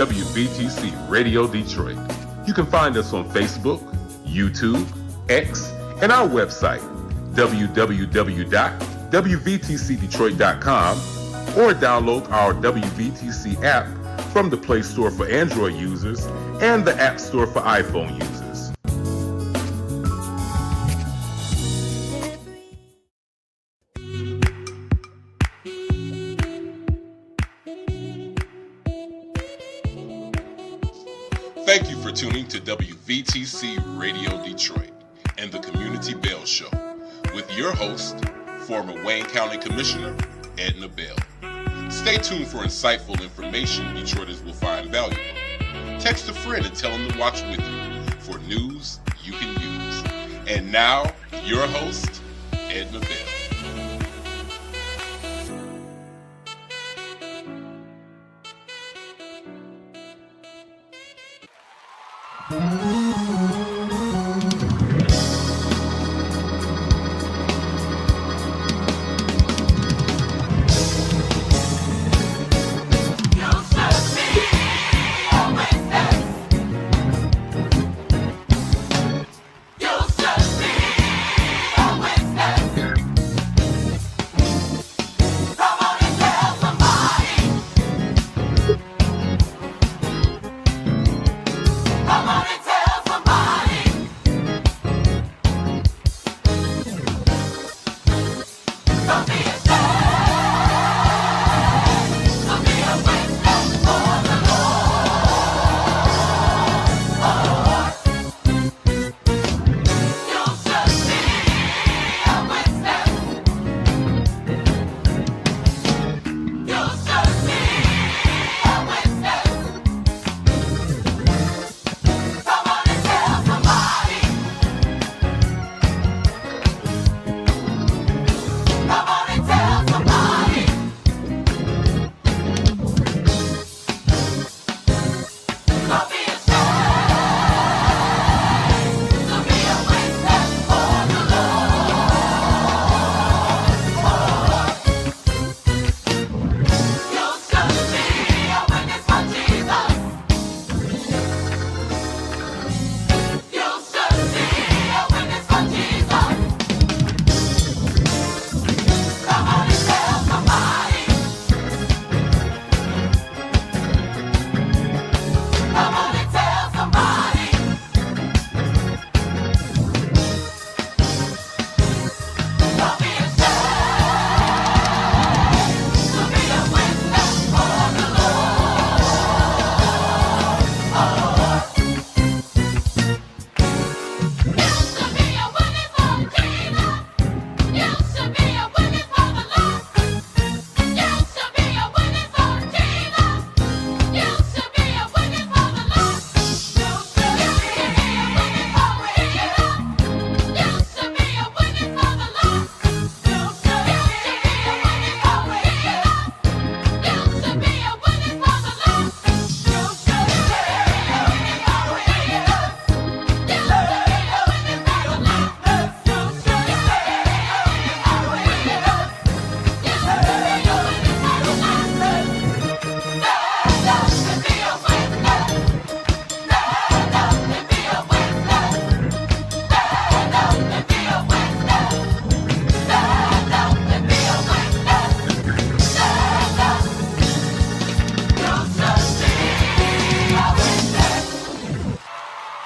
WVTC Radio Detroit. You can find us on Facebook, YouTube, X, and our website, www.wvtcdetroit.com, or download our WVTC app from the Play Store for Android users and the App Store for iPhone users. Thank you for tuning to WVTC Radio Detroit and the Community Bell Show with your host, former Wayne County Commissioner, Edna Bell. Stay tuned for insightful information Detroiters will find valuable. Text a friend and tell them to watch with you for news you can use. And now, your host, Edna Bell.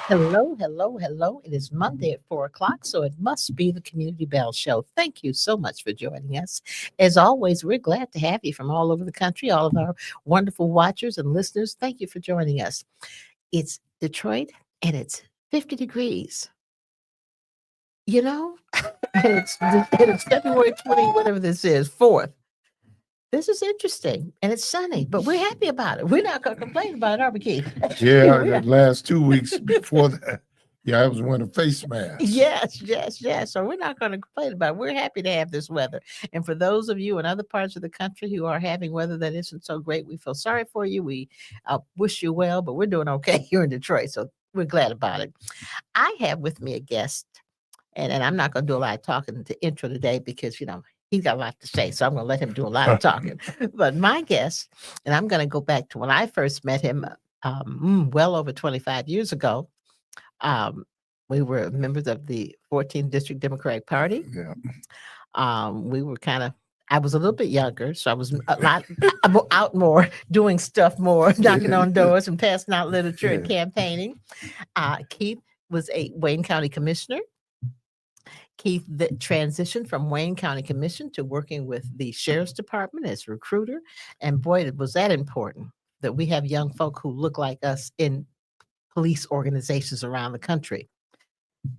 Hello, hello, hello. It is Monday at 4 o'clock, so it must be the Community Bell Show. Thank you so much for joining us. As always, we're glad to have you from all over the country, all of our wonderful watchers and listeners. Thank you for joining us. It's Detroit, and it's 50 degrees. You know, it's February 20, whatever this is, 4th. This is interesting, and it's sunny, but we're happy about it. We're not going to complain about it, are we, Keith? Yeah, the last 2 weeks before that, yeah, I was wearing a face mask. Yes. So we're not going to complain about it. We're happy to have this weather. And for those of you in other parts of the country who are having weather that isn't so great, we feel sorry for you. We wish you well, but we're doing okay here in Detroit, so we're glad about it. I have with me a guest, and I'm not going to do a lot of talking to intro today because, he's got a lot to say, so I'm going to let him do a lot of talking. But my guest, and I'm going to go back to when I first met him well over 25 years ago. Um, we were members of the 14th District Democratic Party. Yeah. We were kind of, I was a little bit younger, so I was a lot out more, doing stuff more, knocking on doors and passing out literature and campaigning. Keith was a Wayne County Commissioner. Keith transitioned from Wayne County Commission to working with the Sheriff's Department as recruiter. And boy, was that important that we have young folk who look like us in police organizations around the country.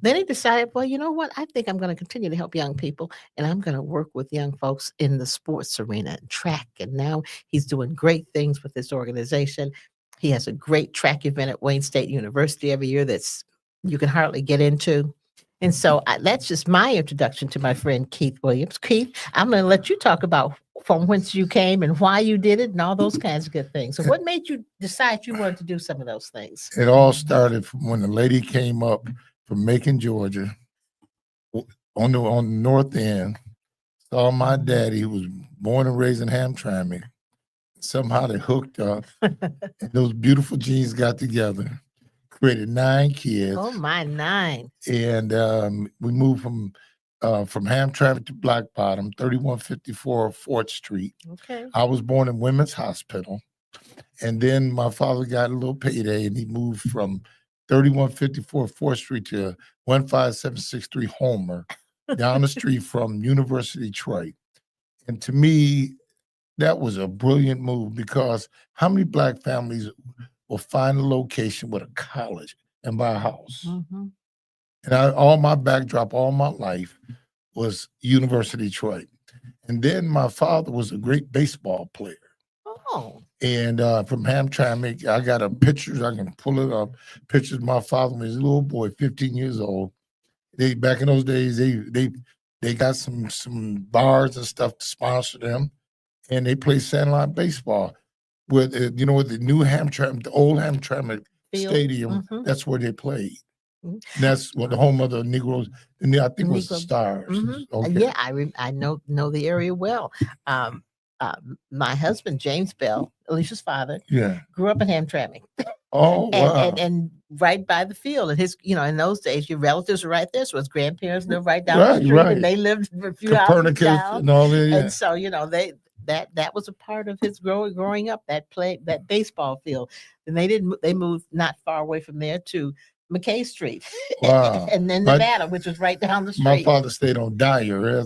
Then he decided, well, you know what? I think I'm going to continue to help young people, and I'm going to work with young folks in the sports arena and track. And now he's doing great things with this organization. He has a great track event at Wayne State University every year that's you can hardly get into. And so that's just my introduction to my friend Keith Williams. Keith, I'm going to let you talk about from whence you came and why you did it and all those kinds of good things. So what made you decide you wanted to do some of those things? It all started from when the lady came up from Macon, Georgia, on the north end, saw my daddy, who was born and raised in Hamtramck. Somehow they hooked up, and those beautiful genes got together, created 9 kids. Oh my, 9! And we moved from Hamtramck to Black Bottom, 3154 4th Street. Okay. I was born in Women's Hospital, and then my father got a little payday, and he moved from 3154 4th Street to 15763 Homer, down the street from University Detroit. And to me, that was a brilliant move, because how many Black families will find a location with a college and buy a house? Mm-hmm. And all my backdrop, all my life was University Detroit. And then my father was a great baseball player. Oh. And from Hamtramck, I got pictures. I can pull it up. Pictures of my father when he was a little boy, 15 years old. They back in those days, they got some bars and stuff to sponsor them, and they played sandlot baseball with with the new Hamtramck, the old Hamtramck Stadium. Mm-hmm. That's where they played. Mm-hmm. That's what the home of the Negroes. And I think it was the Stars. Mm-hmm. Okay. Yeah, I know the area well. My husband, James Bell, Alicia's father, grew up in Hamtramck. Oh, wow. And right by the field. And his, in those days, your relatives were right there. So his grandparents lived right down the street, and they lived a few houses down. And all that, And so, that was a part of his growing up, that baseball field. And they moved not far away from there to McKay Street. Wow. And then Nevada, which was right down the street. My father stayed on Dyer.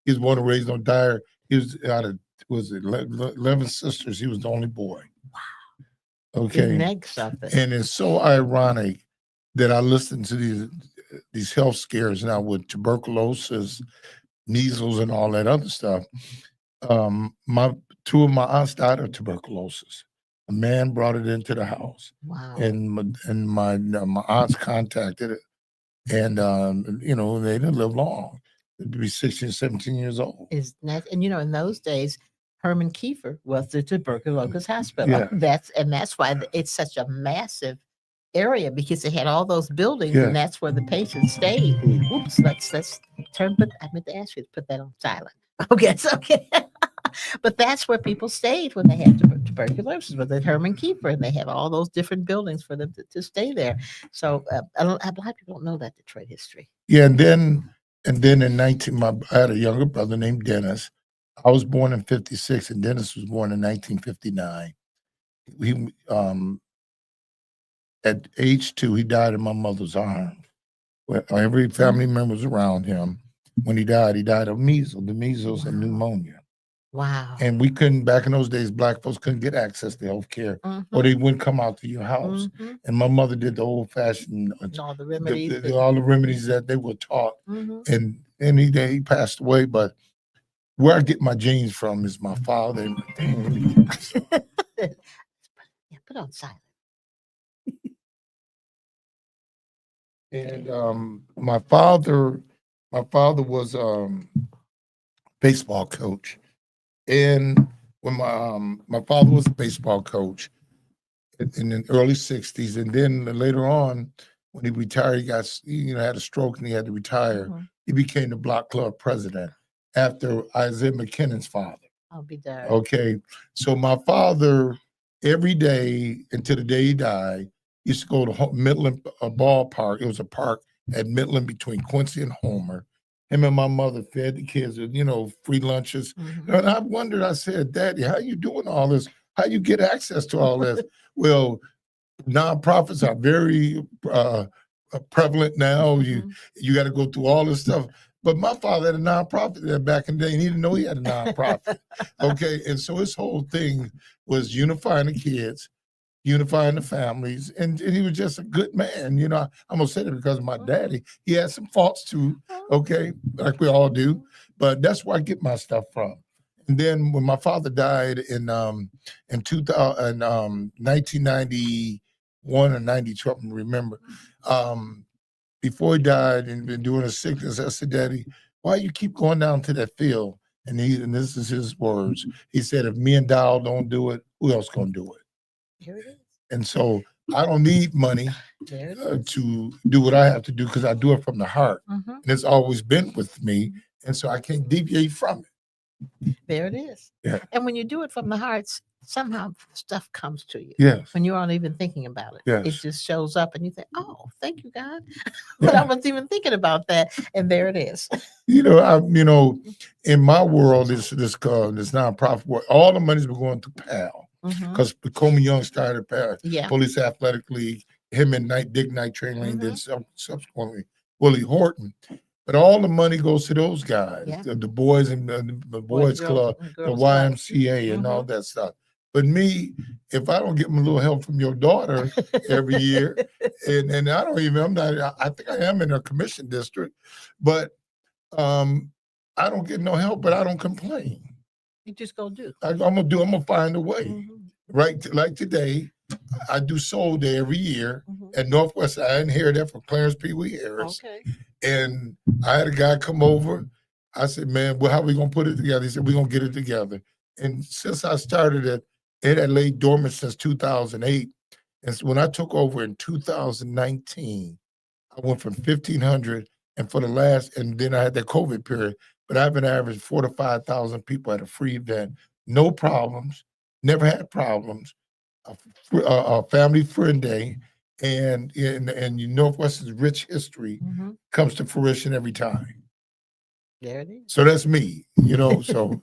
He was born and raised on Dyer. He was out of 11 sisters. He was the only boy. Wow. Okay. Something. And it's so ironic that I listen to these health scares now with tuberculosis, measles, and all that other stuff. 2 of my aunts died of tuberculosis. A man brought it into the house. Wow. And my aunts contacted it, and they didn't live long. They'd be 16, 17 years old. And in those days, Herman Kiefer was the tuberculosis hospital. Yeah. That's why it's such a massive area, because they had all those buildings, and that's where the patients stayed. Oops, let's turn. But I meant to ask you to put that on silent. Okay, it's okay. But that's where people stayed when they had tuberculosis, with Herman Kiefer, and they have all those different buildings for them to stay there. So a lot of people don't know that Detroit history. Yeah, and then I had a younger brother named Dennis. I was born in 56, and Dennis was born in 1959. He at age 2, he died in my mother's arms. Every family member was around him. When he died of measles and pneumonia. Wow. And we couldn't, back in those days, Black folks couldn't get access to health care, or they wouldn't come out to your house. Mm-hmm. And my mother did the old-fashioned, all the remedies, all the remedies that they were taught. Mm-hmm. And he passed away, but where I get my genes from is my father. Yeah, put on silent. And my father was baseball coach. And when my father was a baseball coach in the early 60s, and then later on, when he retired, he had a stroke and he had to retire. Mm-hmm. He became the block club president after Isaiah McKinnon's father. I'll be there. Okay, so my father every day until the day he died. He used to go to Midland ballpark. It was a park at Midland between Quincy and Homer. Him and my mother fed the kids, free lunches. And I wondered, I said, Daddy, how you doing all this? How you get access to all this? Well, nonprofits are very prevalent now. You got to go through all this stuff. But my father had a nonprofit there back in the day, and he didn't know he had a nonprofit. Okay, and so his whole thing was unifying the kids, unifying the families, and he was just a good man. I'm gonna say that because of my daddy. He had some faults too, okay, like we all do, but that's where I get my stuff from. And then when my father died in 1991 or 92, I don't remember. Before he died and been doing his sickness, I said, Daddy, why you keep going down to that field? And this is his words. He said, if me and Dow don't do it, who else gonna do it? Here it is. And so I don't need money to do what I have to do because I do it from the heart. And it's always been with me. And so I can't deviate from it. There it is. Yeah. And when you do it from the heart, somehow stuff comes to you. Yes. When you aren't even thinking about it. Yes. It just shows up and you think, oh, thank you, God. But I wasn't even thinking about that. And there it is. In my world, this nonprofit world, all the money's been going to PAL. Because Coleman Young started PAL, Police Athletic League, him and Dick Knight Training Lane, then subsequently Willie Horton. But all the money goes to those guys, the boys and the boys club, the YMCA, and all that stuff. But me, if I don't get a little help from your daughter every year, and I think I am in a commission district, but I don't get no help, but I don't complain. You just go do. I'm gonna find a way. Right, like today, I do Soul Day every year at Northwest. I didn't hear that from Clarence Pee Wee Harris. Okay. And I had a guy come over. I said, man, well, how are we going to put it together? He said, we're going to get it together. And since I started it had laid dormant since 2008. And so when I took over in 2019, I went from 1,500 and then I had that COVID period, but I've been averaging 4,000 to 5,000 people at a free event. No problems, never had problems. A family friend day. And Northwest's rich history comes to fruition every time. There it is. So that's me, so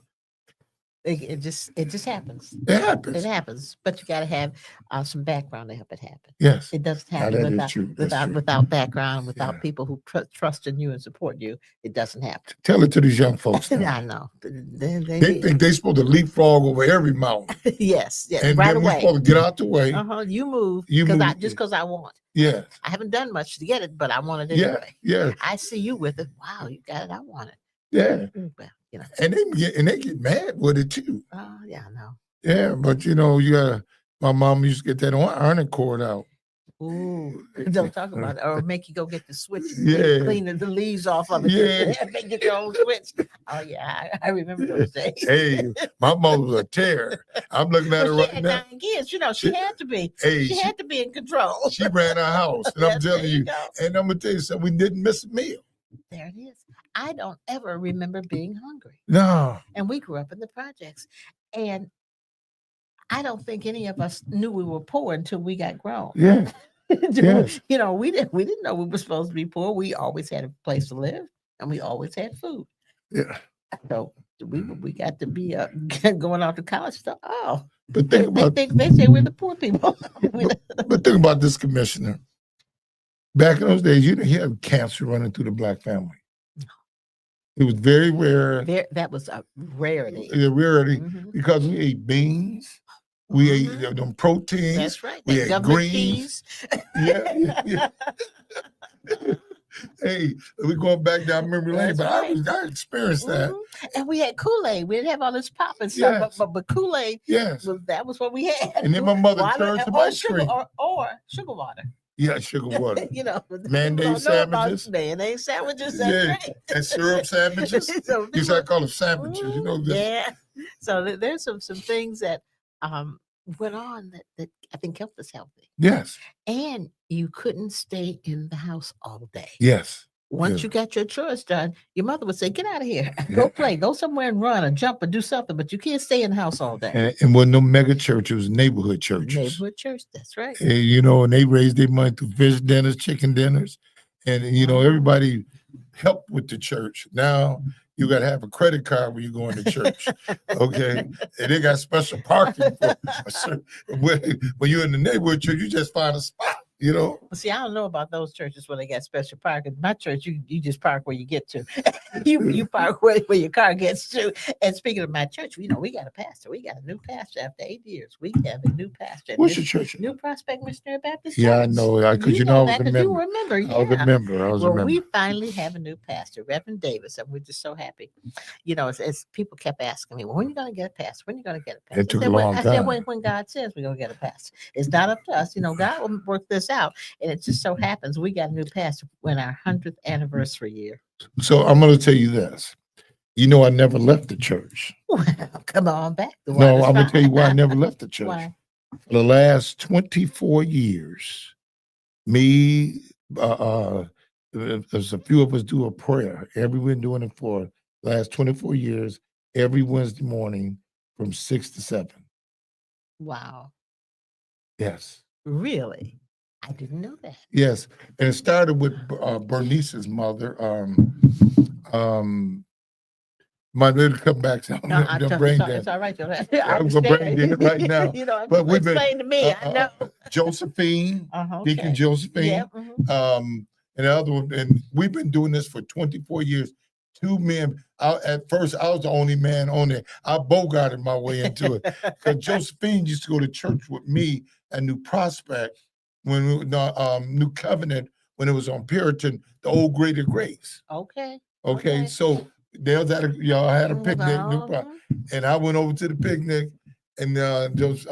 it just happens. It happens. It happens. But you gotta have some background to help it happen. Yes. It doesn't happen without background, without people who trust in you and support you. It doesn't happen. Tell it to these young folks. I know. They think they're supposed to leapfrog over every mountain. Yes. And right then away. we're supposed to get out the way. You move because I want. Yes. I haven't done much to get it, but I want it anyway. Yeah. I see you with it. Wow, you got it. I want it. Yeah. Well, And they get mad with it too. Oh, yeah, I know. Yeah, but you gotta. My mom used to get that ironing cord out. Ooh, don't talk about it, or make you go get the switch. Yeah, clean the leaves off of it. Yeah, make it your own switch. Oh yeah, I remember those days. Hey, my mom was a terror. I'm looking at her right now. 9 kids, she had to be. Hey, she had to be in control. She ran our house, and I'm telling you. And I'm gonna tell you something. We didn't miss a meal. There it is. I don't ever remember being hungry. No. And we grew up in the projects. And I don't think any of us knew we were poor until we got grown. Yeah. Yes. We didn't know we were supposed to be poor. We always had a place to live and we always had food. Yeah. So we got to be going off to college stuff. Oh. But they say we're the poor people. But think about this, Commissioner. Back in those days, you didn't hear cancer running through the Black family. No. It was very rare. That was a rarity. A rarity because we ate beans. We ate them proteins. That's right. We ate greens. Yeah. Hey, we're going back down memory lane, but right. I experienced that. And we had Kool-Aid. We didn't have all this pop and stuff, but Kool-Aid, that was what we had. And then my mother turned some ice cream. Or sugar water. Yeah, sugar water. Mayonnaise sandwiches. Mayonnaise sandwiches. And syrup sandwiches. So you said I call them sandwiches. Yeah. So there's some things that went on that I think kept us healthy. Yes. And you couldn't stay in the house all day. Yes. Once Yeah. you got your chores done, your mother would say, "Get out of here, go play, go somewhere and run or jump or do something, but you can't stay in the house all day." And wasn't no mega church, it was neighborhood churches. Neighborhood church, that's right. And, and they raised their money through fish dinners, chicken dinners, and everybody helped with the church. Now you got to have a credit card when you go into church, okay? And they got special parking for when you're in the neighborhood church. You just find a spot, Well, see, I don't know about those churches where they got special parking. My church, you just park where you get to. you park where your car gets to. And speaking of my church, we got a pastor. We got a new pastor after 8 years. We have a new pastor. What's your church? New Prospect Missionary Baptist Yeah, Church. I know. Because you know I was that a 'cause member. you remember. Yeah. I was a member. Well, we finally have a new pastor, Reverend Davis, and we're just so happy. As people kept asking me, well, when are you going to get a pastor? When are you going to get a pastor? It took a long I time. said, when God says we're going to get a pastor. It's not up to us. God will work this out. And it just so happens we got a new pastor in our 100th anniversary year. So I'm going to tell you this. I never left the church. Well, come on back. No, I'm going to tell you why I never left the church. Why? For the last 24 years, me, there's a few of us do a prayer. We've been doing it for the last 24 years, every Wednesday morning from 6 to 7. Wow. Yes. Really? I didn't know that. Yes. And it started with Bernice's mother. My little come back to It's all right. I'm going to brain dead right now. But we've been explain to me. I know. Josephine, Okay. Deacon Josephine. Yeah. And the other one, and we've been doing this for 24 years. 2 men. At first, I was the only man on it. I bogarted my way into it because Josephine used to go to church with me at New Prospect when New Covenant when it was on Puritan, the old Greater Grace. Okay. So y'all had a picnic, and I went over to the picnic, and I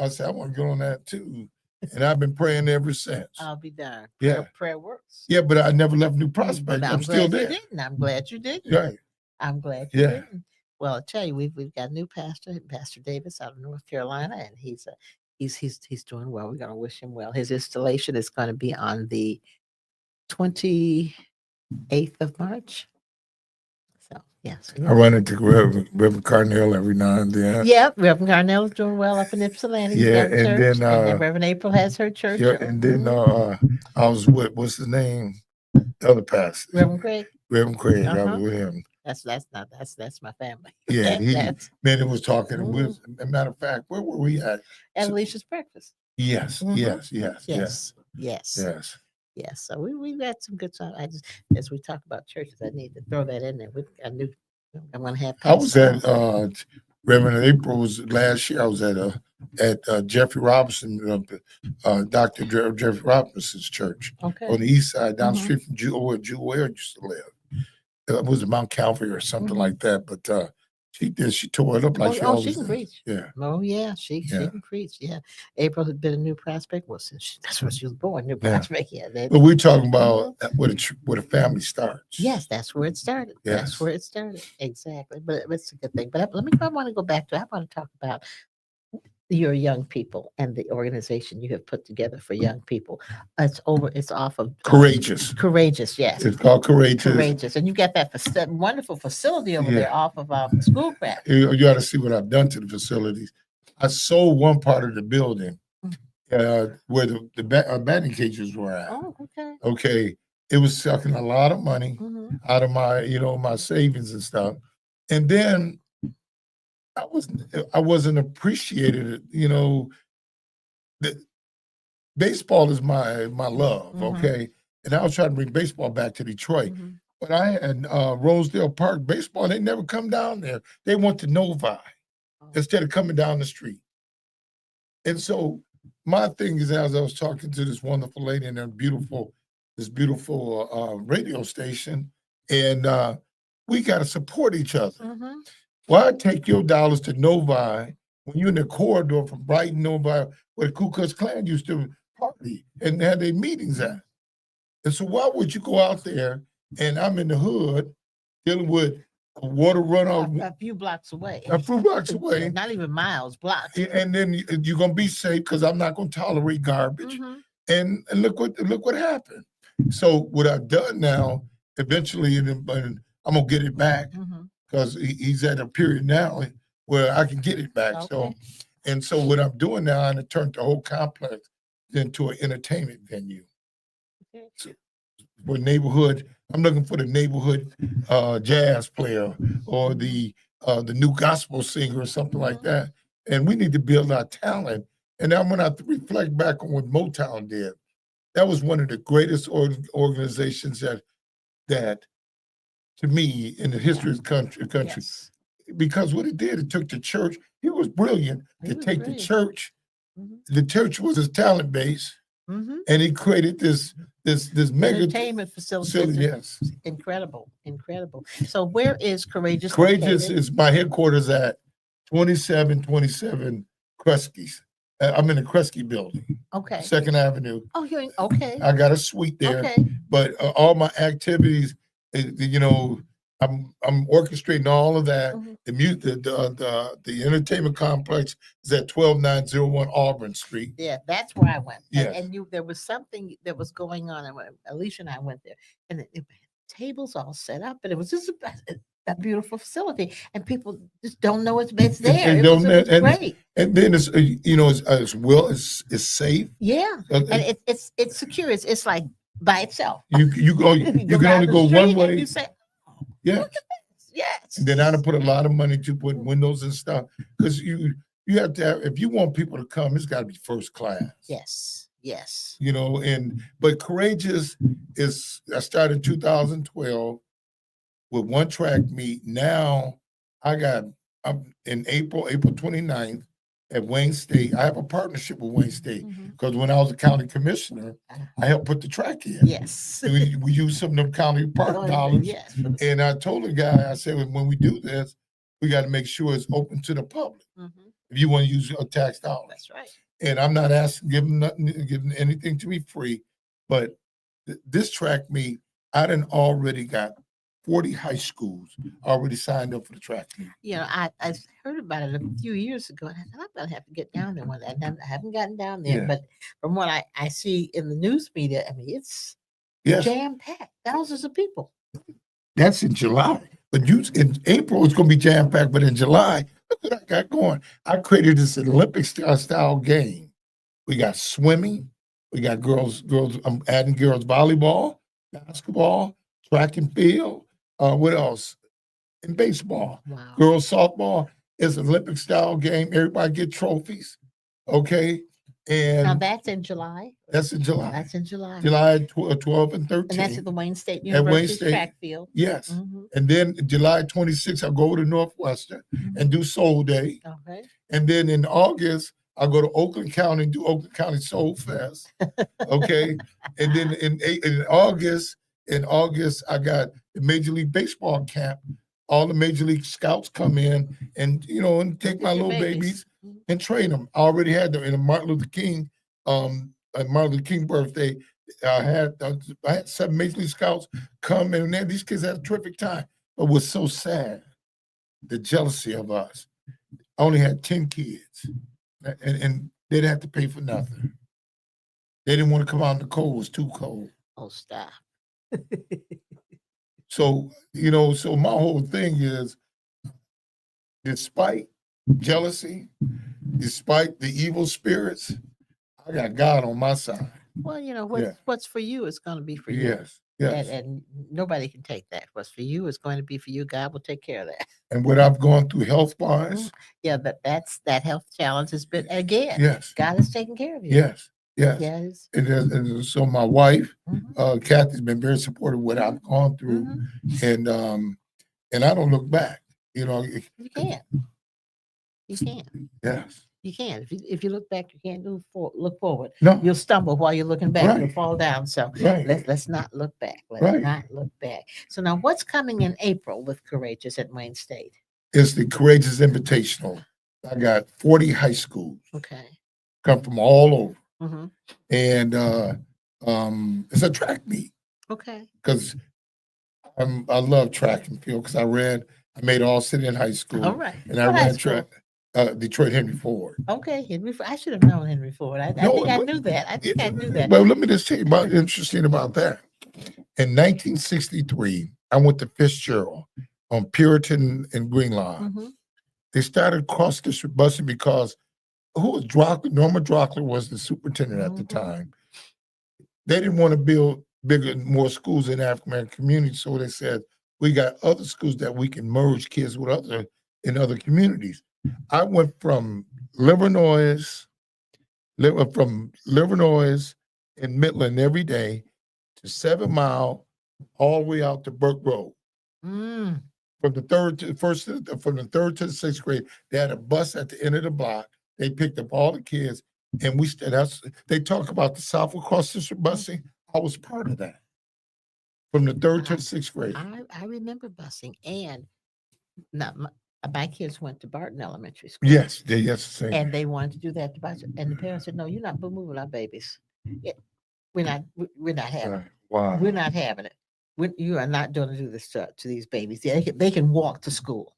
said I want to get on that too. And I've been praying ever since. I'll be darned. Yeah. Prayer works. Yeah, but I never left New Prospect. I'm still glad there. you didn't. I'm glad you didn't. Right. I'm glad you didn't. Well, I tell you, we've got a new pastor, Pastor Davis out of North Carolina, and he's doing well. We're going to wish him well. His installation is going to be on the 28th of March. So yes, I run into Reverend Carnell every now and then. Yep, Reverend Carnell is doing well up in Ypsilanti. Yeah, and then Reverend April has her church. Yeah, and then I was with what's his name? The other pastor. Reverend Craig. Reverend Craig. I was with him. That's my family. Yeah, it was talking. As a matter of fact, where were we at? At Alicia's breakfast. Yes. So we've had some good time. As we talk about churches, I need to throw that in there. I'm going to have. I was at Reverend April's last year. I was at Jeffrey Robinson, Dr. Jeffrey Robinson's church on the east side, down the street from where Jewel used to live. It was Mount Calvary or something like that. But she tore it up like she always she can preach. Yeah. Oh yeah, she can preach. Yeah. April had been a New Prospect. Well, that's when she was born. New Prospect. Yeah. But we're talking about where a family starts. Yes, that's where it started. Yes. That's where it started. Exactly. But it's a good thing. But I want to go back to. I want to talk about your young people and the organization you have put together for young people. It's off of Courageous. Yes. It's called Courageous. Courageous. And you got that wonderful facility over there off of Schoolcraft. You got to see what I've done to the facilities. I sold one part of the building where the batting cages were at. Oh, okay. Okay. It was sucking a lot of money out of my, my savings and stuff. And then I wasn't appreciated. Baseball is my love, okay? And I was trying to bring baseball back to Detroit. But I had Rosedale Park baseball, they never come down there. They went to Novi instead of coming down the street. And so my thing is, as I was talking to this wonderful lady in this beautiful radio station, and we got to support each other. Why take your dollars to Novi when you're in the corridor from Brighton, Novi, where the Ku Klux Klan used to party and had their meetings at? And so why would you go out there and I'm in the hood dealing with a water runoff a few blocks away? Not even miles, blocks. And then you're gonna be safe because I'm not gonna tolerate garbage. And look what happened. So what I've done now eventually, and I'm gonna get it back Mhm. because he's at a period now where I can get it back. Okay. So, and so what I'm doing now, I'm gonna turn the whole complex into an entertainment venue. Okay. So for neighborhood, I'm looking for the neighborhood jazz player or the new gospel singer or something like Mhm. that. And we need to build our talent. And then when I reflect back on what Motown did, that was one of the greatest organizations that to me in the history of the country. Yes. Because what it did, it took the church. He was brilliant He to was take brilliant. the church. Mhm. The church was his talent base, Mhm. and he created this mega Entertainment facility. facility. Yes, Incredible. Incredible. So where is Courageous Courageous located? is my headquarters at 2727 Kresge's. I'm in the Kresge building, Okay. 2nd Avenue. Oh, you're okay. I got a suite there, Okay. but all my activities, you know, I'm orchestrating all of that. Mhm. The entertainment complex is at 12901 Auburn Street. Yeah, that's where I went. Yes. And there was something that was going on, and when Alicia and I went there, and it tables all set up, and it was just a beautiful facility, and people just don't know it's there. And It was great. and then it's as well it's safe. Yeah, and it's secure. It's like by itself. You can down only the go street one and way. You say, oh, Yeah. look at this. Yes. And then I done put a lot of money to put windows and stuff because you have to have, if you want people to come, it's got to be first class. Yes. Yes. You know, but Courageous I started in 2012 with one track meet. Now I'm in April 29th at Wayne State. I have a partnership with Wayne State Mhm. because when I was a county commissioner, I helped put the track in. Yes. And we used some of them county park Oh, dollars. yes. And I told the guy, I said, when we do this, we got to make sure it's open to the public. Mhm. If you want to use your tax dollars. That's right. And I'm not giving anything to be free, but this track meet, I done already got 40 high schools already signed up for the track meet. You know, I heard about it a few years ago, and I thought I'm gonna have to get down there one day. And I haven't gotten down there, Yeah. but from what I see in the news media, I mean, it's Yes, jam packed, thousands of people. that's in July. But in April, it's going to be jam packed. But in July, look what I got going. I created this Olympic style game. We got swimming. We got girls. I'm adding girls volleyball, basketball, track and field. What else? And baseball. Wow. Girls softball is an Olympic style game. Everybody get trophies. Okay. Now And that's in July. that's in July. That's in July. July 12 and 13. And that's at the Wayne State At Wayne University's State. track field. Yes. Mhm. And then July 26th, I'll go to Northwestern and do Soul Day. Okay. And then in August, I'll go to Oakland County and do Oakland County Soul Fest. Okay. And then in August, I got the Major League Baseball camp. All the Major League Scouts come in and take my Your little babies Mhm. and train them. I already had them in a Martin Luther King birthday. I had 7 Major League Scouts come and these kids had a terrific time. But what's so sad, the jealousy of us. I only had 10 kids and they didn't have to pay for nothing. They didn't want to come out in the cold. It was too cold. Oh, stop. So, so my whole thing is, despite jealousy, despite the evil spirits, I got God on my side. Well, Yeah. what's for you is going to be for you. Yes, yes. And nobody can take that. What's for you is going to be for you. God will take care of that. And what I've gone through health-wise, Yeah, that health challenge has been, again, yes, God is taking care of you. yes, yes. Yes. And so my wife, Mhm. Kathy's been very supportive of what I've gone through, Mhm. and I don't look back. You can't. You can't. Yes. You can't. If you look back, you can't look forward. No. You'll stumble while you're looking back. You'll Right. fall down. So Right. let's not look back. Let's Right. not look back. So now, what's coming in April with Courageous at Wayne State? It's the Courageous Invitational. I got 40 high schools Okay. come from all over, Mm-hmm. and it's a track meet Okay. because I love track and field because I made all city in high school. All right. And I What high ran school? track. Detroit Henry Ford. Okay, Henry. I should have known Henry Ford. I think I knew that. I think I knew that. Well, let me just tell you about interesting about that. In 1963, I went to Fitzgerald on Puritan and Green Line. Mm-hmm. They started cross district busing because who was Drockler? Norma Drockler was the superintendent at the time. They didn't want to build more schools in the African American community, so they said we got other schools that we can merge kids with in other communities. I went from Livernois and Midland every day to 7 Mile, all the way out to Burke Road. Mm. From the third to the sixth grade, they had a bus at the end of the block. They picked up all the kids, and they talk about the Southwood Cross District busing. I was part of that from the third to the sixth grade. I remember busing, and my kids went to Barton Elementary School. Yes, same. And they wanted to do that to bus, and the parents said, "No, you're not moving our babies. We're not having it. Wow. We're not having it. You are not going to do this to these babies. They can walk to school,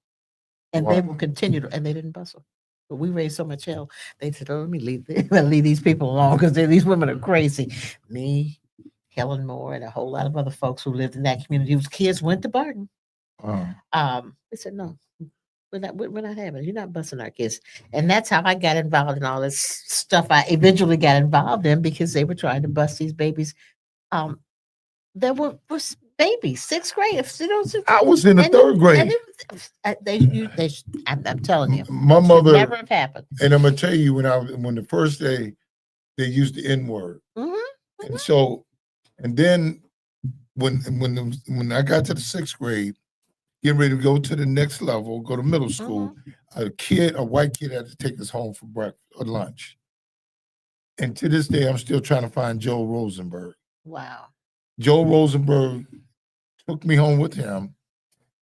and they will continue to." And they didn't bustle. But we raised so much hell. They said, "Oh, let me leave these people alone because these women are crazy." Me, Helen Moore, and a whole lot of other folks who lived in that community whose kids went to Barton. They said, "No, we're not having it. You're not busing our kids." And that's how I got involved in all this stuff. I eventually got involved in because they were trying to bust these babies. There were babies, sixth grade. I was in the third grade. I'm telling you, my mother never have happened. And I'm gonna tell you, when the first day they used the N word, and so, and then when I got to the sixth grade, getting ready to go to the next level, go to middle school, a white kid had to take us home for breakfast or lunch. And to this day, I'm still trying to find Joe Rosenberg. Wow. Joe Rosenberg took me home with him,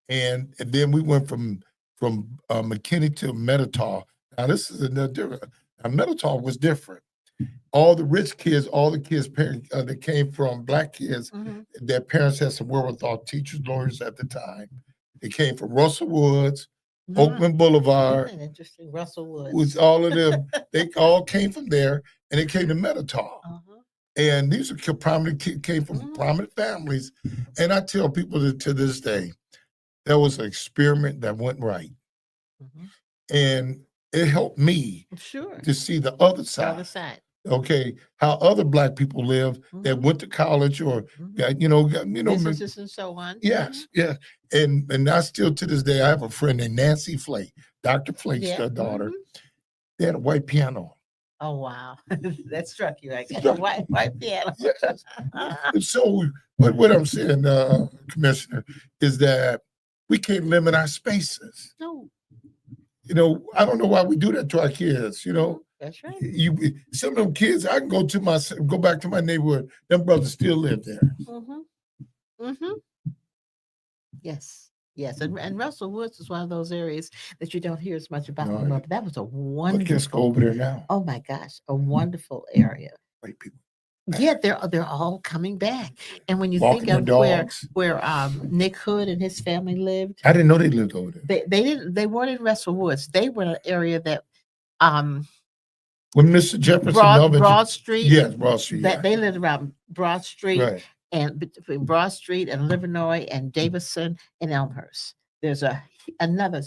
and then we went from McKinney to Metatol. Now this is another different. Now Metatol was different. All the rich kids, all the kids' parents that came from black kids, their parents had some wherewithal, teachers, lawyers at the time. They came from Russell Woods, Oakland Boulevard. Isn't that interesting? Russell Woods. Was all of them. They all came from there, and they came to Metatol. And these are came from prominent families. And I tell people that to this day, there was an experiment that went right. And it helped me to see the other side. Okay, how other black people live that went to college or businesses and so on. Yes, yeah. And I still to this day I have a friend named Nancy Flake, Dr. Flake's daughter. They had a white piano. Oh wow, that struck you. I guess a white piano. Yes. So what I'm saying, Commissioner, is that we can't limit our spaces. No. I don't know why we do that to our kids. That's right. Some of them kids, I can go back to my neighborhood. Them brothers still live there. Yes. And Russell Woods is one of those areas that you don't hear as much about anymore. But that was a wonderful. Let's go over there now. Oh my gosh, a wonderful area. White people. Yeah, they're all coming back. And when you Walking think of dogs. where Nick Hood and his family lived, I didn't know they lived over there. They weren't in Russell Woods. They were in an area that when Mr. Jefferson Broad Street. Yes, Broad Street. They lived around Broad Street. Right. And between Broad Street and Livernois and Davison and Elmhurst, there's another.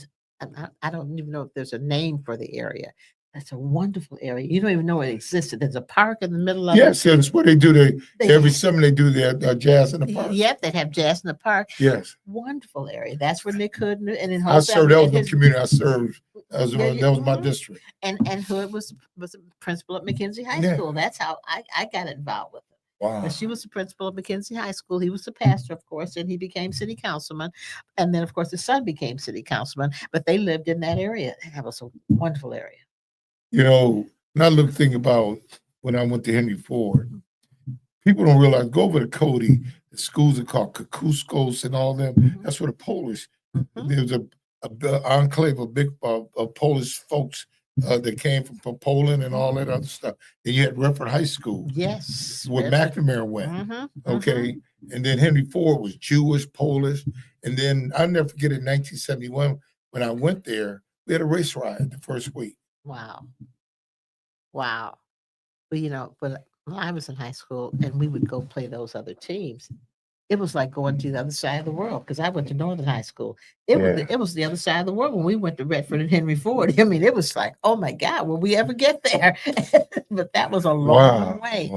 I don't even know if there's a name for the area. That's a wonderful area. You don't even know it existed. There's a park in the middle of it. Yes, that's what they do. Every summer they do their jazz in the park. Yep, they have jazz in the park. Yes. Wonderful area. That's where Nick Hood and in I served. That was the community I served. That was my district. And Hood was a principal at McKenzie High School. That's how I got involved with it. Wow. But she was the principal of McKenzie High School. He was the pastor, of course, and he became city councilman. And then, of course, his son became city councilman. But they lived in that area. And that was a wonderful area. Now look, think about when I went to Henry Ford. People don't realize, go over to Cody, the schools are called Kakuskos and all them. That's where the Polish, there's a enclave of big Polish folks that came from Poland and all that other stuff. And you had Redford High School. Yes. Where McNamara went. Okay. And then Henry Ford was Jewish, Polish. And then I'll never forget in 1971, when I went there, We had a race ride the first week. Wow. Wow. But when I was in high school and we would go play those other teams, it was like going to the other side of the world because I went to Northern High School. It was the other side of the world when we went to Redford and Henry Ford. I mean, it was like, oh my God, will we ever get there? But that was a long way.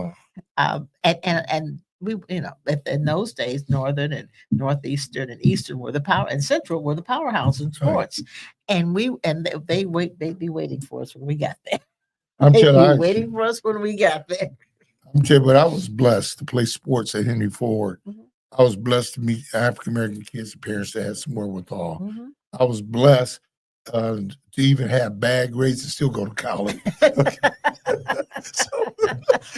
Wow. And we, in those days, Northern and Northeastern and Eastern were the power, and Central were the powerhouse in sports. And they'd be waiting for us when we got there. They'd be waiting for us when we got there. I'm telling you, but I was blessed to play sports at Henry Ford. Mm-hmm. I was blessed to meet African American kids and parents that had some wherewithal. Mm-hmm. I was blessed to even have bad grades and still go to college.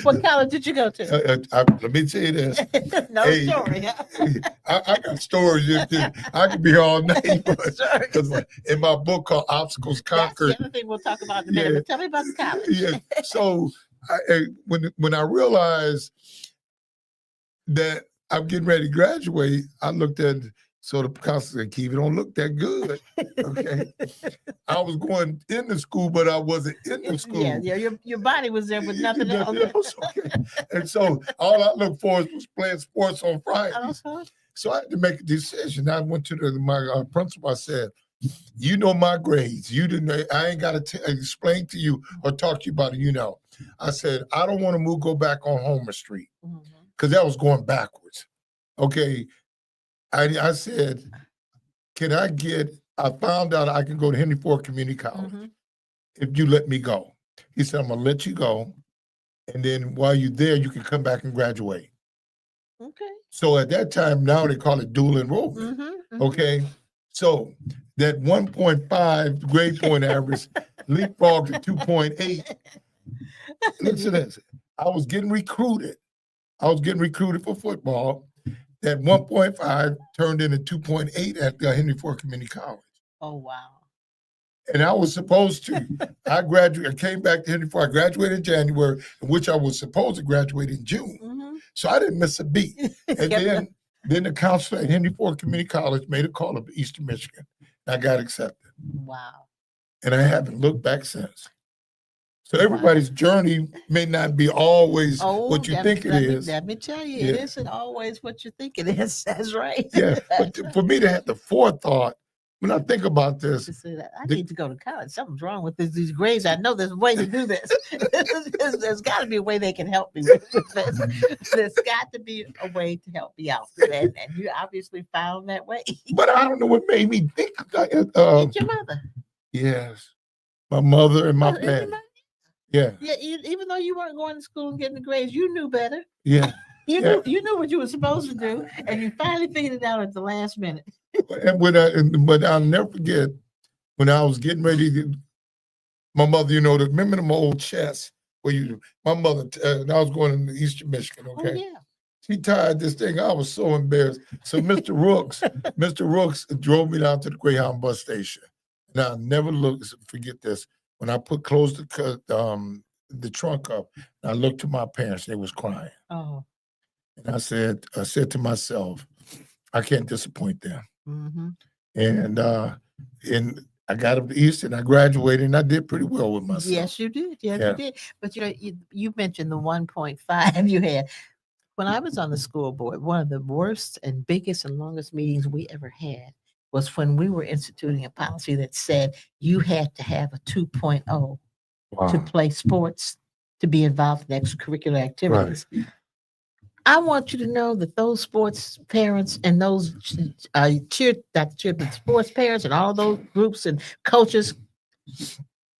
What college did you go to? Let me tell you this. Story. Huh? I got stories. I could be here all night. Because in my book called Obstacles Conquered. That's the other thing we'll talk about in a minute. But tell me about the college. Yeah. So when I realized that I'm getting ready to graduate, I looked at the counselor said, "Keith, it don't look that good." Okay. I was going into school, but I wasn't in the school. Yeah, your body was there with nothing else. Okay. And so all I looked for was playing sports on Friday. Uh-huh. So I had to make a decision. I went to my principal. I said, "You know my grades. You didn't. I ain't got to explain to you or talk to you about it. I said, I don't want to go back on Homer Street because that was going backwards. Okay. I said, I found out I can go to Henry Ford Community College if you let me go. He said, I'm going to let you go. And then while you're there, you can come back and graduate. Okay. So at that time, now they call it dual enrollment. Okay. So that 1.5 grade point average leapfrogged to 2.8. Listen to this. I was getting recruited for football. That 1.5 turned into 2.8 at Henry Ford Community College. Oh, wow. And I was supposed to. I came back to Henry Ford. I graduated in January, in which I was supposed to graduate in June. So I didn't miss a beat. And then the counselor at Henry Ford Community College made a call up to Eastern Michigan. And I got accepted. Wow. And I haven't looked back since. So everybody's journey may not be always what you think it is. Let me tell you, it isn't always what you think it is. That's right. Yeah, but for me to have the forethought, when I think about this, I need to go to college. Something's wrong with these grades. I know there's a way to do this. There's got to be a way they can help me with this. There's got to be a way to help me out. And you obviously found that way. But I don't know what made me think. It's your mother. Yes. My mother and my dad. Yeah. Yeah. Even though you weren't going to school and getting the grades, you knew better. Yeah. You knew what you were supposed to do, and you finally figured it out at the last minute. But I'll never forget when I was getting ready to. My mother, remember them old chests where my mother. I was going into Eastern Michigan. Okay. Oh, yeah. She tied this thing. I was so embarrassed. So Mr. Rooks drove me down to the Greyhound bus station, and I'll never forget this. When I closed the trunk up, I looked to my parents. They was crying. Oh. And I said to myself, I can't disappoint them. And I got up to Eastern. I graduated, and I did pretty well with myself. Yes, you did. You did. But you mentioned the 1.5 you had. When I was on the school board, one of the worst and biggest and longest meetings we ever had was when we were instituting a policy that said you had to have a 2.0 to play sports, to be involved in extracurricular activities. Right. I want you to know that those sports parents and those sports parents and all those groups and coaches,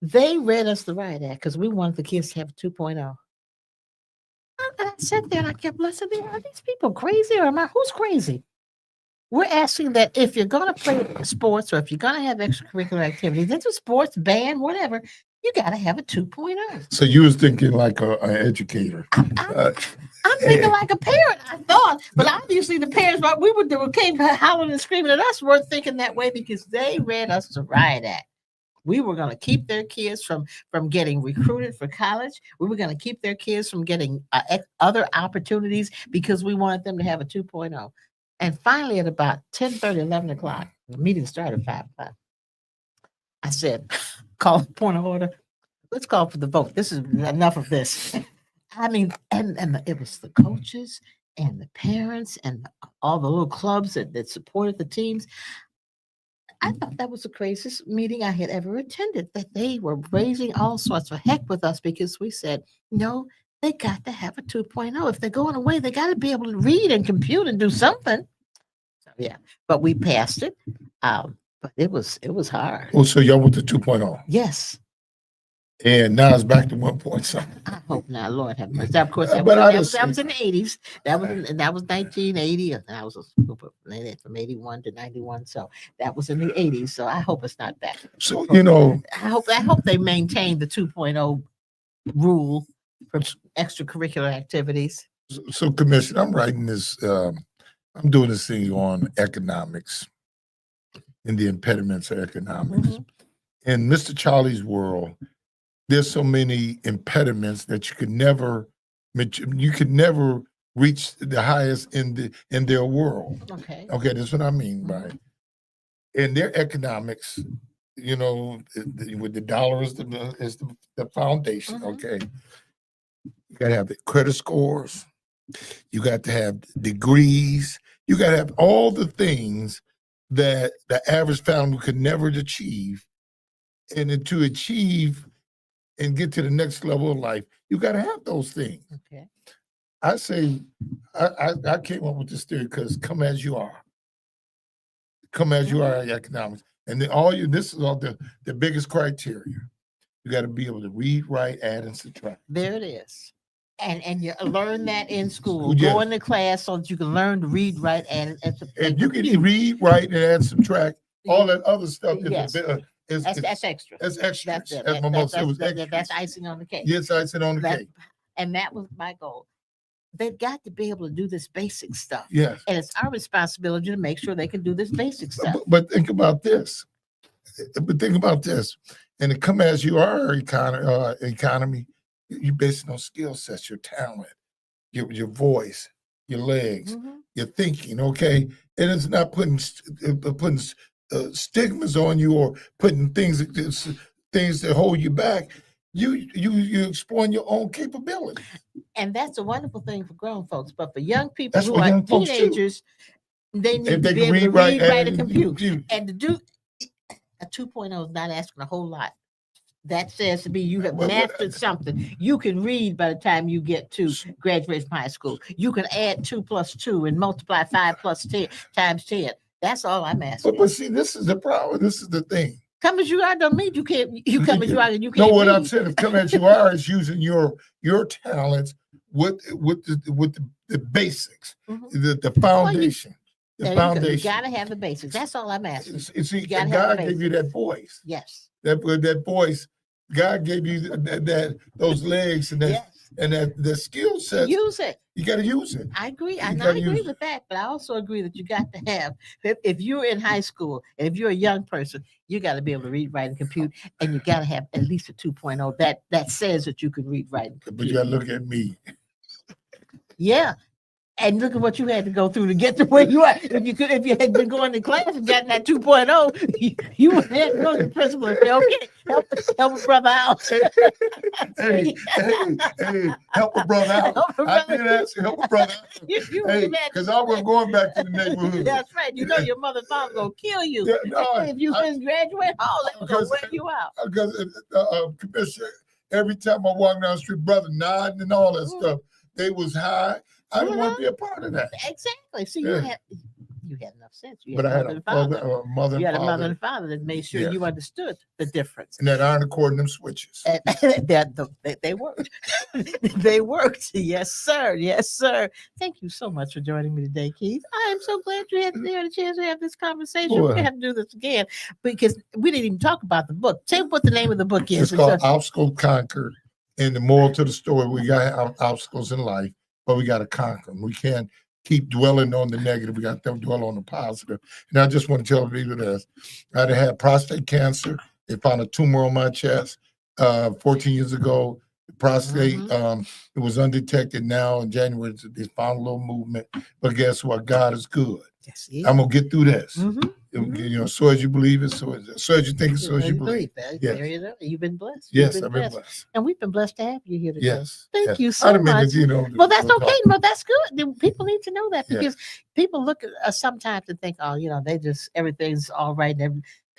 they read us the riot act because we wanted the kids to have a 2.0. And I sat there and I kept listening. Are these people crazy or who's crazy? We're asking that if you're going to play sports or if you're going to have extracurricular activities, into sports, band, whatever, you got to have a 2.0. So you was thinking like an educator. I'm thinking like a parent, I thought. But obviously the parents, came hollering and screaming at us, weren't thinking that way because they read us the riot act. We were going to keep their kids from getting recruited for college. We were going to keep their kids from getting other opportunities because we wanted them to have a 2.0. And finally, at about 10:30, 11 o'clock, the meeting started at 5 o'clock. I I said, call point of order. Let's call for the vote. This is enough of this. I mean, and it was the coaches and the parents and all the little clubs that supported the teams. I thought that was the craziest meeting I had ever attended, that they were raising all sorts of heck with us because we said, no, they got to have a 2.0. If they're going away, they got to be able to read and compute and do something. So, yeah, but we passed it. But it was hard. Well, so y'all went to 2.0. Yes. And now it's back to 1 something. I hope not, Lord have mercy. Of course, that But was in the 80s. That was 1980. And I was from 81 to 91. So that was in the 80s. So I hope it's not back. So, I hope they maintain the 2.0 rule for extracurricular activities. So Commissioner, I'm writing this, I'm doing this thing on economics and the impediments of economics. Mhm. In Mr. Charlie's world, there's so many impediments that you could never reach the highest in their world. Okay. Okay, that's what I mean by it. In their economics, with the dollar is the foundation. Mhm. Okay, you gotta have the credit scores, you got to have degrees, you gotta have all the things that the average family could never achieve. And then to achieve and get to the next level of life, you got to have those things. Okay. I say, I came up with this theory because come as you are in economics. And then this is all the biggest criteria. You got to be able to read, write, add, and subtract. There it is. And you learn that in school. Yes. Go into class so that you can learn to read, write, add, and subtract. If you can read, write, and add, subtract, all that other stuff Yes. is That's extra. That's extra. That's it. As my mother said, it was extra. That's icing on the cake. Yes, icing on the cake. And that was my goal. They've got to be able to do this basic stuff. Yes. And it's our responsibility to make sure they can do this basic stuff. But think about this. And it come as you are economy, you base it on skill sets, your talent, your voice, your legs, Mhm. your thinking. Okay, and it's not putting stigmas on you or putting things that hold you back. You exploring your own capability. And that's a wonderful thing for grown folks. But for young people That's who for are young folks, too. teenagers, they need If to they be can able to read, read, write, and compute. compute. And to do a 2.0 is not asking a whole lot. That says to me you have mastered something. You can read by the time you get to graduate from high school. You can add 2 plus 2 and multiply 5 plus 10 times 10. That's all I'm asking. But see, this is the problem. This is the thing. Come as you are don't mean you can't. You come as you are and you No, can't. what read. I'm saying, if come as you are, is using your talents with the basics, Mhm. the foundation, There the you go. foundation. You gotta have the basics. That's all I'm asking. See, You gotta have God the gave you that voice. Yes. That voice. God gave you those legs and that Yes. and that skill set. Use it. You got to use it. I agree. You I gotta agree use with that, but I also agree that you got to have, if you're in high school and if you're a young person, you got to be able to read, write, and compute, and you got to have at least a 2.0 that says that you can read, write, and compute. But you got to look at me. Yeah. And look at what you had to go through to get to where you are. If you had been going to class and gotten that 2.0, you would have to go to the principal and say, okay, help a brother out. hey, help a brother out. I did ask you, help a brother out. Because I was going back to the neighborhood. That's right. You know your mother and father going to kill you. Yeah, no, if you didn't graduate, they're going to wear you out. Because Commissioner, every time I walk down the street, brother nodding and all that stuff, they was high. I didn't want to be a part of that. Exactly. So you had enough sense. You But I had a mother you had and a mother father. and father that made sure Yes. you understood the difference. And that iron according them switches. And they worked. They worked. Yes, sir. Yes, sir. Thank you so much for joining me today, Keith. I am so glad you had a chance to have this conversation. We're gonna have to do this again because we didn't even talk about the book. Tell me what the name of the book is. It's called Obstacles Conquered. And the moral to the story, we got obstacles in life, but we got to conquer them. We can't keep dwelling on the negative. We got to dwell on the positive. And I just want to tell people this. I had prostate cancer. They found a tumor on my chest 14 years ago. The prostate, it was undetected now in January. They found a little movement. But guess what? God is good. Yes, he is. I'm going to get through this. So as you believe it, so as you think, so as you believe. Yes. Yes. There you go. You've been blessed. Yes, You've I've been blessed. And we've been blessed to have you here today. Yes. Thank yes. you I so didn't mean much. to, Well, that's okay. talk. Well, that's good. People need to know that Yeah. because people look at us sometimes and think, oh, they just, everything's all right. They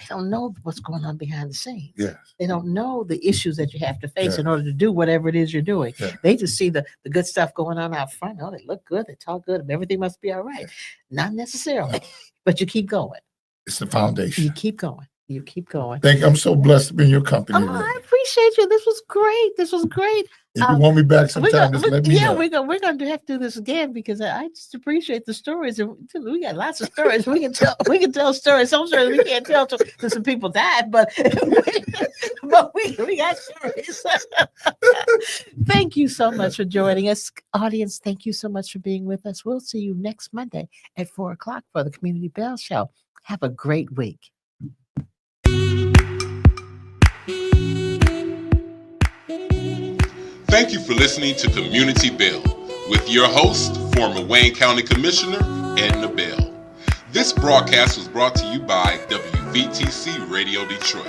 don't know what's going on behind the scenes. Yes. They don't know the issues that you have to face Yes. in order to do whatever it is you're doing. Yes. They just see the good stuff going on out front. Oh, they look good. They talk good. Everything must be all right. Yes. Not necessarily, but you keep going. It's the foundation. You keep going. You keep going. I'm so blessed to be in your company. Oh, I appreciate you. This was great. If you want me back sometime, just let me know. We're gonna have to do this again because I just appreciate the stories, and we got lots of stories. We can tell stories. Some stories we can't tell till some people died, but we got stories. Thank you so much for joining us, audience. Thank you so much for being with us. We'll see you next Monday at 4:00 for the Community Bell Show. Have a great week. Thank you for listening to Community Bell with your host, former Wayne County Commissioner Edna Bell. This broadcast was brought to you by WVTC Radio Detroit.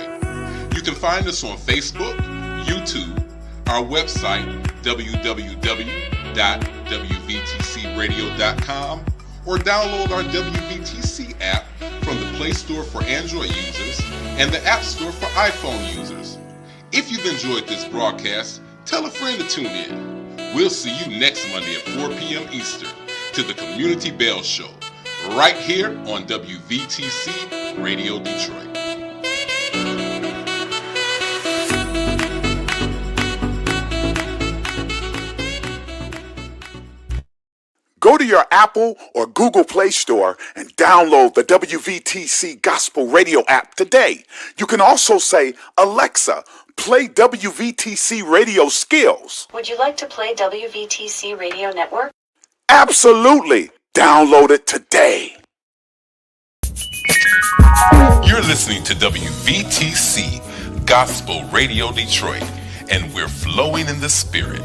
You can find us on Facebook, YouTube, our website, www.wvtcradio.com, or download our WVTC app from the Play Store for Android users and the App Store for iPhone users. If you've enjoyed this broadcast, tell a friend to tune in. We'll see you next Monday at 4 p.m. Eastern to the Community Bell Show, right here on WVTC Radio Detroit. Go to your Apple or Google Play Store and download the WVTC Gospel Radio app today. You can also say, Alexa, play WVTC Radio Skills. Would you like to play WVTC Radio Network? Absolutely. Download it today. You're listening to WVTC Gospel Radio Detroit, and we're flowing in the Spirit.